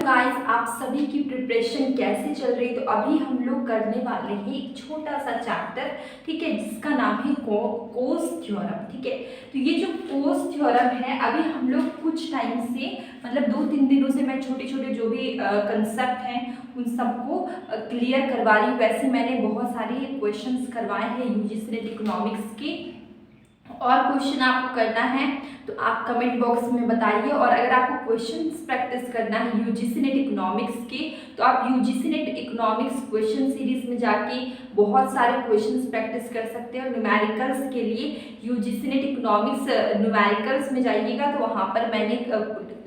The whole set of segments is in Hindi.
गाइस, आप सभी की प्रिपरेशन कैसे चल रही? तो अभी हम लोग करने वाले हैं एक छोटा सा चैप्टर, ठीक है, जिसका नाम है कोस थ्योरम। ठीक है, तो ये जो कोस थ्योरम है, अभी हम लोग कुछ टाइम से मतलब 2-3 दिनों से मैं छोटे छोटे जो भी कंसेप्ट हैं उन सबको क्लियर करवा रही हूँ। वैसे मैंने बहुत सारे क्वेश्चंस करवाए हैं यूजीसी नेट इकोनॉमिक्स के, और क्वेश्चन आपको करना है तो आप कमेंट बॉक्स में बताइए। और अगर आपको क्वेश्चंस प्रैक्टिस करना है यूजीसी नेट इकोनॉमिक्स के, तो आप UGC net economics question series में जाके बहुत सारे क्वेश्चंस प्रैक्टिस कर सकते हैं। और न्यूमेरिकल्स के लिए यूजीसी नेट इकोनॉमिक्स न्यूमेरिकल्स में जाइएगा तो वहाँ पर मैंने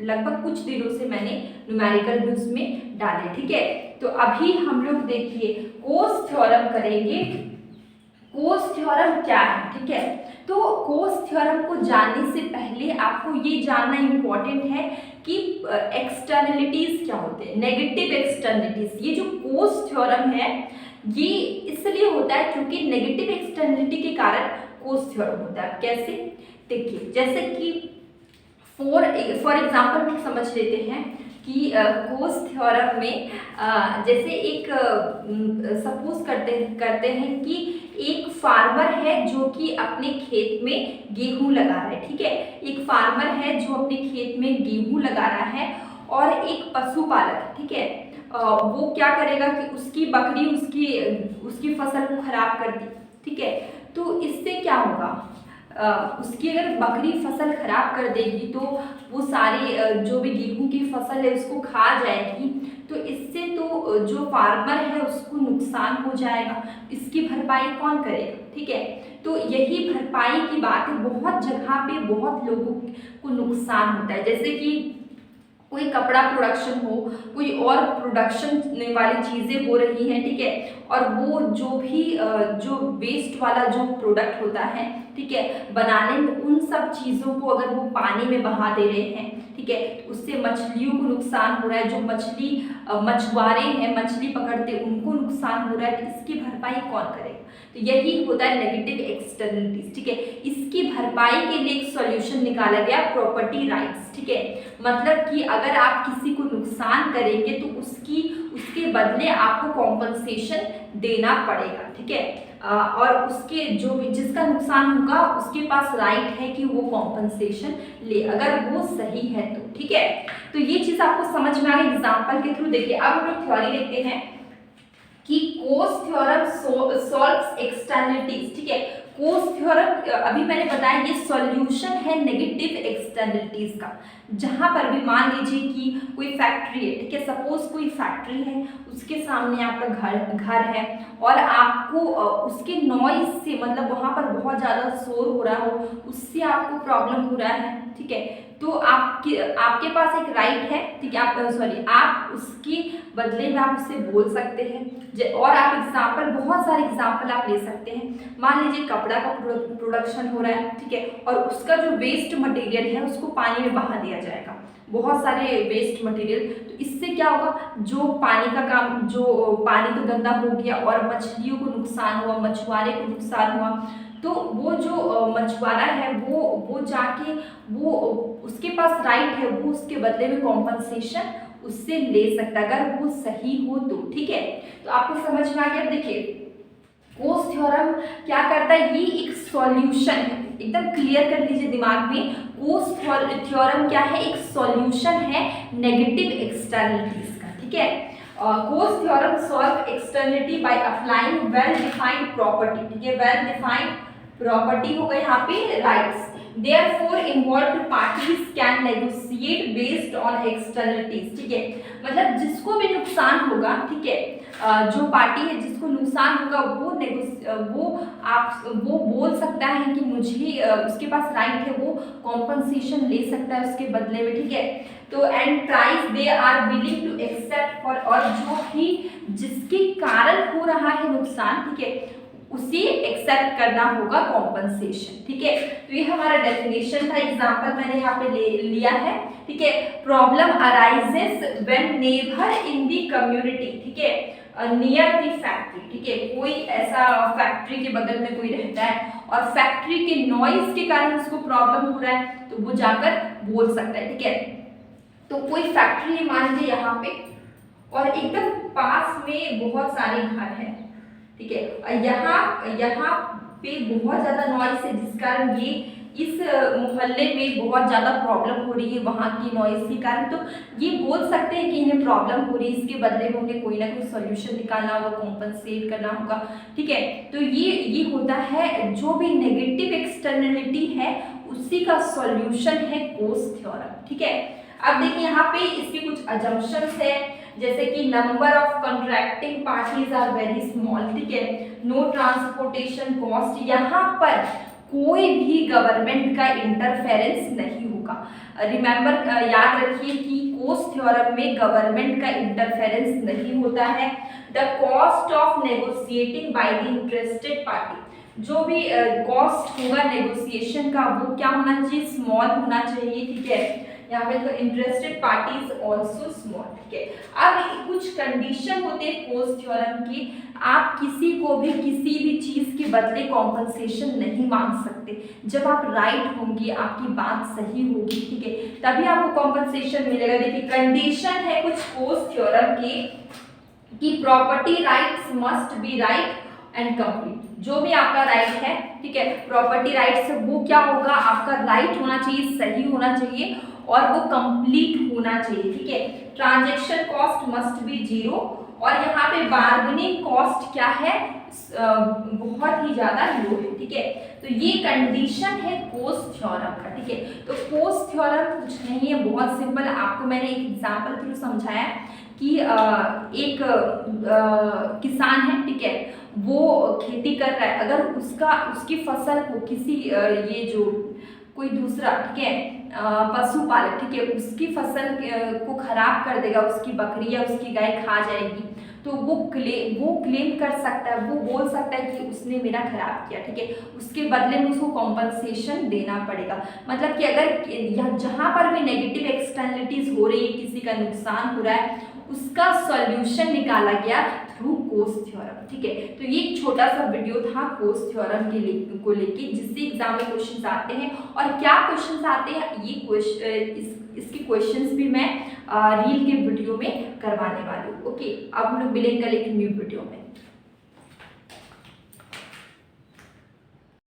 लगभग कुछ दिनों से मैंने न्यूमेरिकल भी उसमें डाले। ठीक है, तो अभी हम लोग देखिए कोस थ्योरम करेंगे। कोस थ्योरम क्या है? ठीक है, तो कोस थ्योरम को जानने से पहले आपको ये जानना इम्पोर्टेंट है कि एक्सटर्नलिटीज क्या होते हैं, नेगेटिव एक्सटर्नलिटीज। ये जो कोस थ्योरम है ये इसलिए होता है क्योंकि नेगेटिव एक्सटर्नलिटी के कारण कोस थ्योरम होता है। कैसे? देखिए, जैसे कि फॉर एग्जाम्पल हम समझ लेते हैं कि कोस थ्योरम में जैसे एक सपोज करते हैं कि एक फार्मर है जो कि अपने खेत में गेहूं लगा रहा है। ठीक है, एक फार्मर है जो अपने खेत में गेहूं लगा रहा है और एक पशुपालक, ठीक है, वो क्या करेगा कि उसकी बकरी उसकी फसल को खराब कर दी। ठीक है, तो इससे क्या होगा, उसकी अगर बकरी फसल खराब कर देगी तो वो सारी जो भी गेहूं की फसल है उसको खा जाएगी। तो इससे तो जो फार्मर है उसको नुकसान हो जाएगा। इसकी भरपाई कौन करेगा? ठीक है, तो यही भरपाई की बात है। बहुत जगह पे बहुत लोगों को नुकसान होता है, जैसे कि कोई कपड़ा प्रोडक्शन हो, कोई और प्रोडक्शन वाली चीज़ें हो रही हैं। ठीक है, और वो जो भी जो वेस्ट वाला जो प्रोडक्ट होता है, ठीक है, बनाने में उन सब चीज़ों को अगर वो पानी में बहा दे रहे हैं, ठीक है, तो उससे मछलियों को नुकसान हो रहा है। जो मछुआरे हैं, मछली पकड़ते, उनको नुकसान हो रहा है। तो इसकी भरपाई कौन करेगा? तो यही होता है नेगेटिव एक्सटर्नलिटीज। ठीक है, इसकी भरपाई के लिए एक सॉल्यूशन निकाला गया, प्रॉपर्टी राइट्स। ठीक है, मतलब कि अगर आप किसी को नुकसान करेंगे तो उसके बदले आपको कॉम्पनसेशन देना पड़ेगा। ठीक है, और उसके जो भी जिसका नुकसान होगा उसके पास राइट है कि वो कॉम्पनसेशन ले, अगर वो सही है तो। ठीक है, तो ये चीज आपको समझ में आ गई एग्जाम्पल के थ्रू। देखिए, अब हम लोग थ्योरी देखते हैं कि कोस थ्योरम सॉल्व्स एक्सटर्नलिटीज। ठीक है, कोस थ्योरम अभी मैंने बताया ये सॉल्यूशन है नेगेटिव एक्सटर्नलिटीज का। जहां पर भी मान लीजिए कि कोई फैक्ट्री है, ठीक है, सपोज कोई फैक्ट्री है, उसके सामने आपका घर है और आपको उसके नॉइज से, मतलब वहां पर बहुत ज्यादा शोर हो रहा हो, उससे आपको प्रॉब्लम हो रहा है। ठीक है, तो आपके पास एक राइट है, ठीक है, आप उसके बदले में आप उससे बोल सकते हैं। और आप एग्जाम्पल, बहुत सारे एग्जाम्पल आप ले सकते हैं। मान लीजिए कपड़ा का प्रोडक्शन हो रहा है, ठीक है, और उसका जो वेस्ट मटेरियल है उसको पानी में बहा दिया जाएगा, बहुत सारे वेस्ट मटेरियल। तो इससे क्या होगा, जो पानी का काम, जो पानी तो गंदा हो गया और मछलियों को नुकसान हुआ, मछुआरे को नुकसान हुआ। तो वो जो मछुआरा है वो जाके वो उसके पास राइट है, वो उसके बदले में कॉम्पनसेशन उससे ले सकता है अगर वो सही हो तो। ठीक है, तो आपको समझ में आ गया। देखिए, कोस थ्योरम क्या करता है, ये एक सॉल्यूशन है, एकदम क्लियर कर लीजिए दिमाग में। कोस थ्योरम क्या है? एक सॉल्यूशन है नेगेटिव एक्सटर्नलिटीज का। ठीक है, Coase theorem solve externality by applying well defined property. ठीक है, वेल डिफाइंड प्रॉपर्टी हो गई यहाँ पे rights. Therefore, involved parties can negotiate based on externalities। ठीक है, मतलब जिसको भी नुकसान होगा, ठीक है, जो पार्टी है जिसको नुकसान होगा वो बोल सकता है कि मुझे उसके पास राइट है, वो कॉम्पनसेशन ले सकता है उसके बदले में। ठीक है, तो and price they are willing to accept for, और जो भी जिसके कारण हो रहा है नुकसान, ठीक है, उसे एक्सेप्ट करना होगा कॉम्पनसेशन। ठीक है, तो ये हमारा डेफिनेशन था, एग्जांपल मैंने यहाँ पे लिया है। ठीक है, problem arises when neighbour in the community, ठीक है, नियर द फैक्ट्री। ठीक है, कोई ऐसा फैक्ट्री के बगल में कोई रहता है और फैक्ट्री के नॉइज के कारण उसको प्रॉब्लम हो रहा है, तो वो जाकर बोल सकता है। ठीक है, तो कोई फैक्ट्री है मान लीजिए यहाँ पे, और एकदम पास में बहुत सारे घर हैं, ठीक है, यहाँ यहाँ पे बहुत ज़्यादा नॉइस है, जिस कारण ये इस मोहल्ले में बहुत ज़्यादा प्रॉब्लम हो रही है वहाँ की नॉइस के कारण। तो ये बोल सकते हैं कि इन्हें प्रॉब्लम हो रही है, इसके बदले में उन्हें कोई ना कोई सॉल्यूशन निकालना होगा, कॉम्पनसेट करना होगा, ठीक है। तो ये होता है जो भी नेगेटिव एक्सटर्नलिटी है उसी का सॉल्यूशन है कोस थ्योरम, ठीक है। अब देखिए यहाँ पे इसके कुछ अजम्पशंस है, जैसे कि number of contracting parties are very small, ठीक है, नो ट्रांसपोर्टेशन कॉस्ट, यहाँ पर कोई भी गवर्नमेंट का इंटरफेरेंस नहीं होगा। रिमेंबर, याद रखिए कि कोस थ्योरम में गवर्नमेंट का इंटरफेरेंस नहीं होता है। The cost of negotiating by the interested party, जो भी कॉस्ट होगा नेगोशिएशन का वो क्या होना चाहिए, स्मॉल होना चाहिए, ठीक है। यहाँ पे तो इंटरेस्टेड पार्टीज ऑल्सो स्मॉल, ठीक है। अब कुछ कंडीशन होते हैं कोस थ्योरम की, आप किसी को भी किसी भी चीज के बदले कॉम्पनसेशन नहीं मांग सकते। जब आप राइट होंगे, आपकी बात सही होगी, ठीक है, तभी आपको कॉम्पनसेशन मिलेगा। देखिए कंडीशन है कुछ कोस थ्योरम की कि property rights must be right and complete, जो भी आपका राइट है, ठीक है, प्रॉपर्टी राइट्स वो क्या होगा, आपका राइट होना चाहिए, सही होना चाहिए और वो कंप्लीट होना चाहिए, ठीक है। Transaction cost must be zero, और यहाँ पे बार्गेनिंग कॉस्ट क्या है, बहुत ही ज्यादा लो है, ठीक है। तो ये कंडीशन है कोस थ्योरम का, ठीक है। तो कोस थ्योरम कुछ नहीं है, बहुत सिंपल, आपको मैंने एक एग्जांपल थ्रू समझाया कि एक किसान है, ठीक है, वो खेती कर रहा है, अगर उसकी फसल को किसी ये जो कोई दूसरा, ठीक है, पशुपालक, ठीक है, उसकी फसल को खराब कर देगा, उसकी बकरी या उसकी गाय खा जाएगी, तो वो क्लेम कर सकता है, वो बोल सकता है कि उसने मेरा खराब किया, ठीक है, उसके बदले में उसको कॉम्पनसेशन देना पड़ेगा। मतलब कि अगर जहाँ पर भी नेगेटिव एक्सटर्नलिटीज हो रही है, किसी का नुकसान हो रहा है, उसका सॉल्यूशन निकाला गया थ्रू कोस थ्योरम, ठीक है। तो ये एक छोटा सा वीडियो था कोस थ्योरम को लेके, जिससे एग्जाम में क्वेश्चंस आते हैं, और क्या क्वेश्चंस आते हैं ये इसके क्वेश्चंस भी मैं रील के वीडियो में करवाने वाली हूँ। ओके, अब हम लोग मिलेंगे कल एक न्यू वीडियो में।